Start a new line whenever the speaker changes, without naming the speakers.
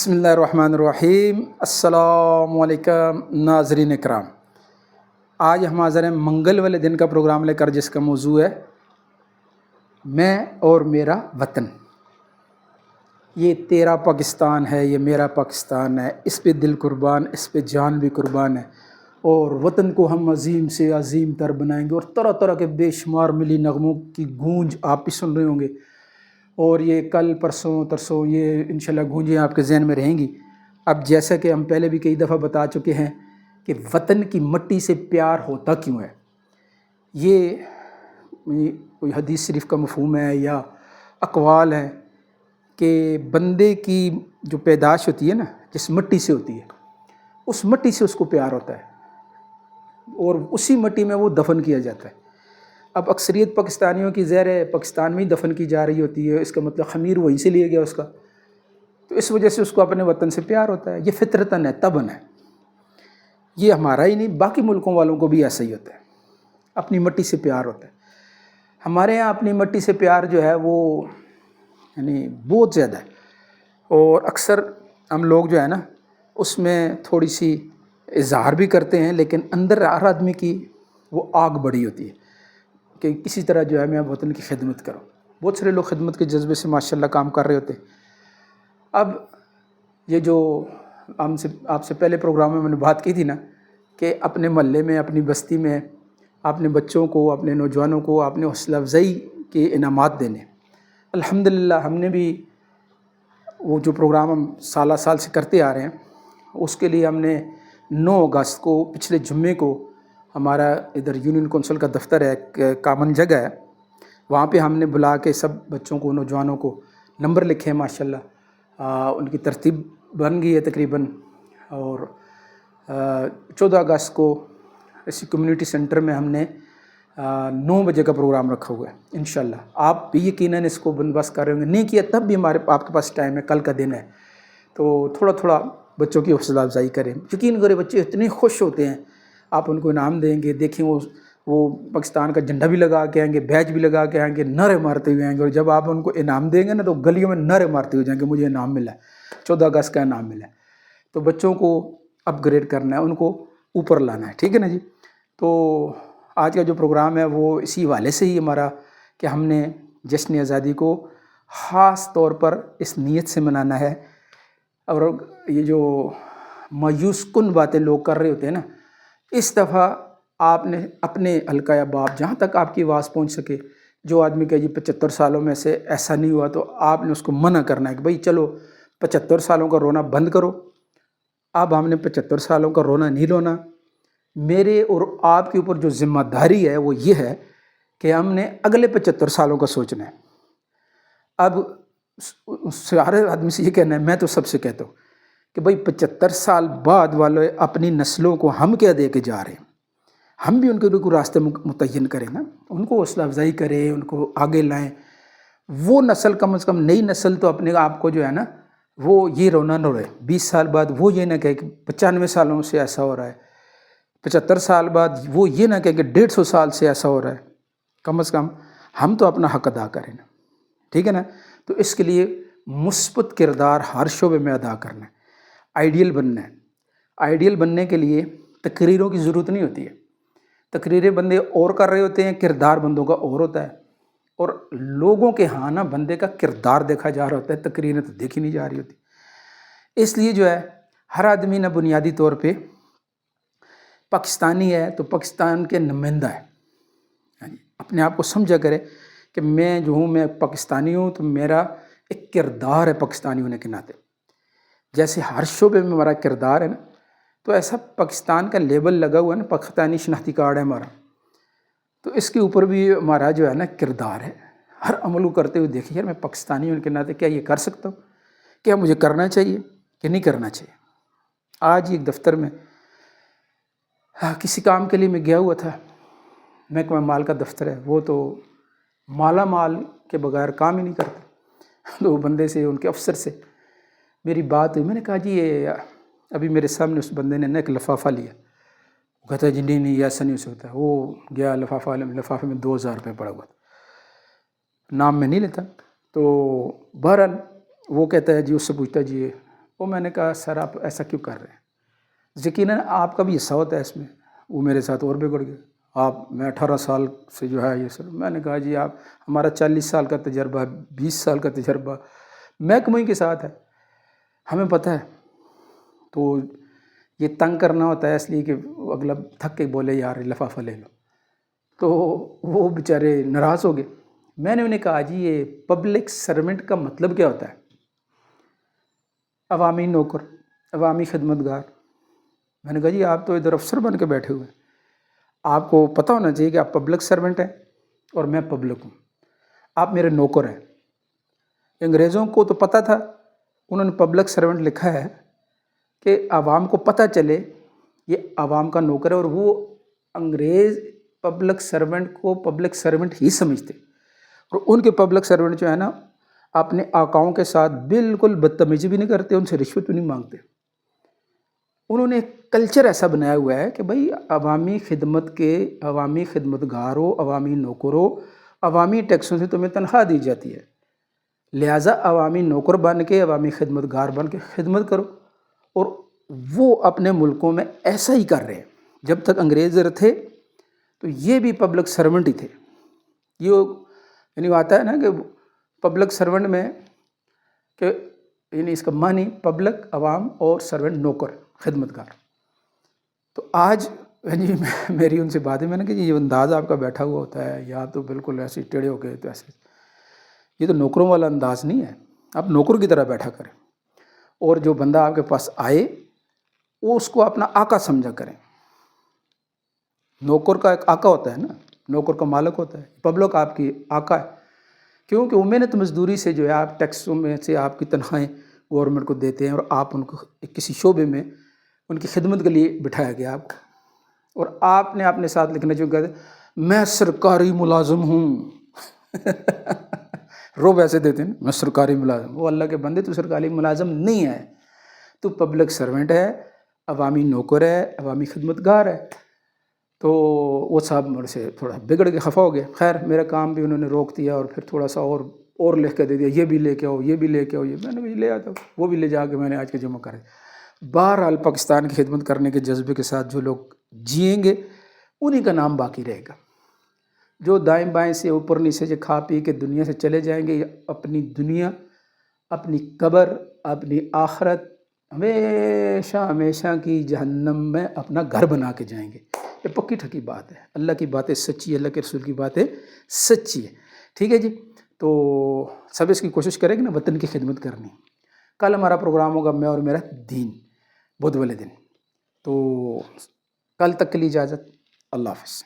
बिस्मिल्लाहिर्रहमानिर्रहीम। अस्सलामु अलैकुम नाज़रीन इकराम। आज हम हाज़िर हैं मंगल वाले दिन का प्रोग्राम लेकर, जिसका मौजू है मैं और मेरा वतन। ये तेरा पाकिस्तान है, ये मेरा पाकिस्तान है, इस पे दिल कुर्बान, इस पे जान भी कुर्बान है। और वतन को हम अजीम से अजीम तर बनाएंगे। और तरह तरह के बेशुमार मिली नगमों की गूंज आप भी सुन रहे होंगे, और ये कल परसों तरसों ये इंशाल्लाह गूंजें आपके जहन में रहेंगी। अब जैसा कि हम पहले भी कई दफ़ा बता चुके हैं कि वतन की मट्टी से प्यार होता क्यों है, ये कोई हदीस शरीफ का मफ़हूम है या अक़वाल है कि बंदे की जो पैदाश होती है ना, जिस मिट्टी से होती है, उस मिट्टी से उसको प्यार होता है और उसी मिट्टी में वो दफन किया जाता है। अब अक्सरियत पाकिस्तानियों की ज़हर है पाकिस्तान में ही दफन की जा रही होती है, इसका मतलब ख़मीर वहीं से लिया गया उसका, तो इस वजह से उसको अपने वतन से प्यार होता है। ये फितरतन है, तबन है। ये हमारा ही नहीं, बाकी मुल्कों वालों को भी ऐसा ही होता है, अपनी मिट्टी से प्यार होता है। हमारे यहाँ अपनी मिट्टी से प्यार जो है वो यानी बहुत ज़्यादा है, और अक्सर हम लोग जो है ना उसमें थोड़ी सी इजहार भी करते हैं, लेकिन अंदर हर आदमी की वो आग बड़ी होती है कि किसी तरह जो है मैं वतन की खिदमत करूँ। बहुत सारे लोग खिदमत के जज्बे से माशाल्लाह काम कर रहे होते हैं। अब ये जो आपसे पहले प्रोग्राम में मैंने बात की थी ना कि अपने महल्ले में, अपनी बस्ती में अपने बच्चों को, अपने नौजवानों को आपने हौसला अफजाई के इनामात देने, अल्हम्दुलिल्लाह हमने भी वो जो प्रोग्राम हम साल से करते आ रहे हैं, उसके लिए हमने 9 अगस्त को पिछले जुम्मे को हमारा इधर यूनियन कौंसिल का दफ्तर है, कामन जगह है, वहाँ पे हमने बुला के सब बच्चों को, नौजवानों को नंबर लिखे हैं माशाल्लाह। उनकी तरतीब बन गई है तकरीबन। और 14 अगस्त को इसी कम्युनिटी सेंटर में हमने 9 बजे का प्रोग्राम रखा हुआ है। इंशाल्लाह आप भी यकीनन इसको बंदोबस्त कर रहे होंगे, नहीं किया तब भी आपके पास टाइम है, कल का दिन है, तो थोड़ा थोड़ा बच्चों की हौसला अफजाई करें। यकीन करें बच्चे इतने खुश होते हैं, आप उनको इनाम देंगे, देखिए वो पाकिस्तान का झंडा भी लगा के आएंगे, बैज भी लगा के आएंगे, नारे मारते हुए आएंगे। और जब आप उनको इनाम देंगे ना तो गलियों में नारे मारते हुए जाएंगे, मुझे इनाम मिला है, 14 अगस्त का इनाम मिला है। तो बच्चों को अपग्रेड करना है, उनको ऊपर लाना है, ठीक है ना जी। तो आज का जो प्रोग्राम है वो इसी वाले से ही हमारा कि हमने जश्न आज़ादी को ख़ास तौर पर इस नीयत से मनाना है। और ये जो मायूस कुन बातें लोग कर रहे होते हैं ना, इस दफ़ा आपने अपने हल्का या बाप जहाँ तक आपकी आवाज़ पहुँच सके, जो आदमी कहे जी 75 सालों में से ऐसा नहीं हुआ, तो आपने उसको मना करना है कि भाई चलो 75 सालों का रोना बंद करो। अब हमने 75 सालों का रोना नहीं रोना। मेरे और आपके ऊपर जो जिम्मेदारी है वो ये है कि हमने अगले 75 सालों का सोचना है। अब सारे आदमी से ये कहना है, मैं तो सबसे कहता हूँ कि भाई 75 साल बाद वाले अपनी नस्लों को हम क्या दे के जा रहे हैं, हम भी उनके लिए रास्ते मुतय्यन करें ना, उनको हौसला अफजाई करें, उनको आगे लाएं। वो नस्ल कम से कम, नई नस्ल तो अपने आप को जो है ना वो ये रोना न रोए। 20 साल बाद वो ये ना कहे कि 95 सालों से ऐसा हो रहा है, 75 साल बाद वो ये ना कहे कि 150 साल से ऐसा हो रहा है। कम से कम हम तो अपना हक अदा करें ना, ठीक है ना। तो इसके लिए मुस्बत किरदार हर शोबे में अदा करना है, आइडियल बनना है। आइडियल बनने के लिए तकरीरों की ज़रूरत नहीं होती है, तकरीरें बंदे और कर रहे होते हैं, किरदार बंदों का और होता है। और लोगों के यहाँ ना बंदे का किरदार देखा जा रहा होता है, तकरीरें तो देखी नहीं जा रही होती। इसलिए जो है हर आदमी ना बुनियादी तौर पे पाकिस्तानी है तो पाकिस्तान के नुमाइंदा है, यानी अपने आप को समझा करे कि मैं जो हूँ मैं पाकिस्तानी हूँ, तो मेरा एक किरदार है पाकिस्तानी होने के नाते। जैसे हर शोबे में हमारा किरदार है ना, तो ऐसा पाकिस्तान का लेबल लगा हुआ है ना, पाकिस्तानी शनाख्ती कार्ड है हमारा, तो इसके ऊपर भी हमारा जो है ना किरदार है। हर अमल को करते हुए देखिए यार मैं पाकिस्तानी होने के नाते क्या ये कर सकता हूँ, क्या मुझे करना चाहिए कि नहीं करना चाहिए। आज एक दफ्तर में किसी काम के लिए मैं गया हुआ था, महकमा माल का दफ्तर है, वो तो माला माल के बगैर काम ही नहीं करते। तो बंदे से, उनके अफसर से मेरी बात हुई, मैंने कहा जी ये अभी मेरे सामने उस बंदे ने ना एक लिफाफा लिया, वो कहता है जी नहीं ऐसा नहीं हो सकता। वो गया लिफाफे में 2000 रुपये पड़ा हुआ था, नाम मैं नहीं लेता। तो बहरहाल वो कहता है जी, उससे पूछता जी وہ میں نے کہا سر آپ ایسا کیوں کر رہے ہیں؟ یقیناً آپ کا بھی حصہ ہوتا ہے اس میں. وہ میرے ساتھ اور بگڑ گئے. میں 18 سال سے جو ہے یہ سر. میں نے کہا جی آپ ہمارا 40 سال کا تجربہ، 20 سال کا تجربہ محکمے کے ساتھ ہے، ہمیں پتہ ہے. تو یہ تنگ کرنا ہوتا ہے اس لیے کہ اگلا تھک کے بولے یار لفافہ لے لو. تو وہ بیچارے ناراض ہو گئے. میں نے انہیں کہا جی یہ پبلک سرونٹ کا مطلب کیا ہوتا ہے؟ عوامی نوکر، عوامی خدمتگار. میں نے کہا جی آپ تو ادھر افسر بن کے بیٹھے ہوئے ہیں، آپ کو پتہ ہونا چاہیے کہ آپ پبلک سرونٹ ہیں اور میں پبلک ہوں، آپ میرے نوکر ہیں. انگریزوں کو تو پتہ تھا، انہوں نے پبلک سرونٹ لکھا ہے کہ عوام کو پتہ چلے یہ عوام کا نوکر ہے. اور وہ انگریز پبلک سرونٹ کو پبلک سرونٹ ہی سمجھتے، اور ان کے پبلک سرونٹ جو ہے نا اپنے آقاؤں کے ساتھ بالکل بدتمیزی بھی نہیں کرتے، ان سے رشوت بھی نہیں مانگتے. انہوں نے ایک کلچر ایسا بنایا ہوا ہے کہ بھائی عوامی خدمت کے عوامی خدمتگاروں، عوامی نوکروں، عوامی ٹیکسوں سے تمہیں تنخواہ دی جاتی ہے، لہٰذا عوامی نوکر بن کے عوامی خدمتگار بن کے خدمت کرو. اور وہ اپنے ملکوں میں ایسا ہی کر رہے ہیں. جب تک انگریز تھے تو یہ بھی پبلک سرونٹ ہی تھے. یہ یعنی آتا ہے نا کہ پبلک سرونٹ میں کہ یعنی اس کا معنی پبلک عوام اور سرونٹ نوکر خدمتگار. تو آج یعنی میری ان سے بات ہے، میں نے کہا یہ انداز آپ کا بیٹھا ہوا ہوتا ہے یا تو بالکل ایسے ٹیڑھے ہو گئے تو ایسے، یہ تو نوکروں والا انداز نہیں ہے. آپ نوکر کی طرح بیٹھا کریں اور جو بندہ آپ کے پاس آئے وہ اس کو اپنا آقا سمجھا کریں. نوکر کا ایک آقا ہوتا ہے نا، نوکر کا مالک ہوتا ہے، پبلک آپ کی آقا ہے. کیونکہ وہ محنت مزدوری سے جو ہے آپ ٹیکسوں میں سے آپ کی تنخواہیں گورنمنٹ کو دیتے ہیں، اور آپ ان کو کسی شعبے میں ان کی خدمت کے لیے بٹھایا گیا آپ کو. اور آپ نے اپنے ساتھ لکھنا جو کہتے میں سرکاری ملازم ہوں روب ایسے دیتے ہیں میں سرکاری ملازم. وہ اللہ کے بندے تو سرکاری ملازم نہیں ہے، تو پبلک سرونٹ ہے، عوامی نوکر ہے، عوامی خدمتگار ہے. تو وہ صاحب میرے سے تھوڑا بگڑ کے خفا ہو گیا. خیر میرا کام بھی انہوں نے روک دیا اور پھر تھوڑا سا اور لکھ کے دے دیا، یہ بھی لے کے آؤ، یہ بھی لے کے آؤ. یہ میں نے بھی لے آتا ہوں، وہ بھی لے جا کے میں نے آج کے جمع کرے. بہرحال پاکستان کی خدمت کرنے کے جذبے کے ساتھ جو لوگ جئیں گے انہی کا نام باقی رہے گا. جو دائیں بائیں سے اوپر نیچے سے کھا پی کے دنیا سے چلے جائیں گے، اپنی دنیا، اپنی قبر، اپنی آخرت ہمیشہ ہمیشہ کی جہنم میں اپنا گھر بنا کے جائیں گے. یہ پکی ٹھکی بات ہے. اللہ کی باتیں سچی ہے، اللہ کے رسول کی باتیں سچی ہے. ٹھیک ہے جی. تو سب اس کی کوشش کریں گے نا وطن کی خدمت کرنی. کل ہمارا پروگرام ہوگا میں اور میرا دین، بدھ والے دن. تو کل تک کے لیے اجازت. اللہ حافظ.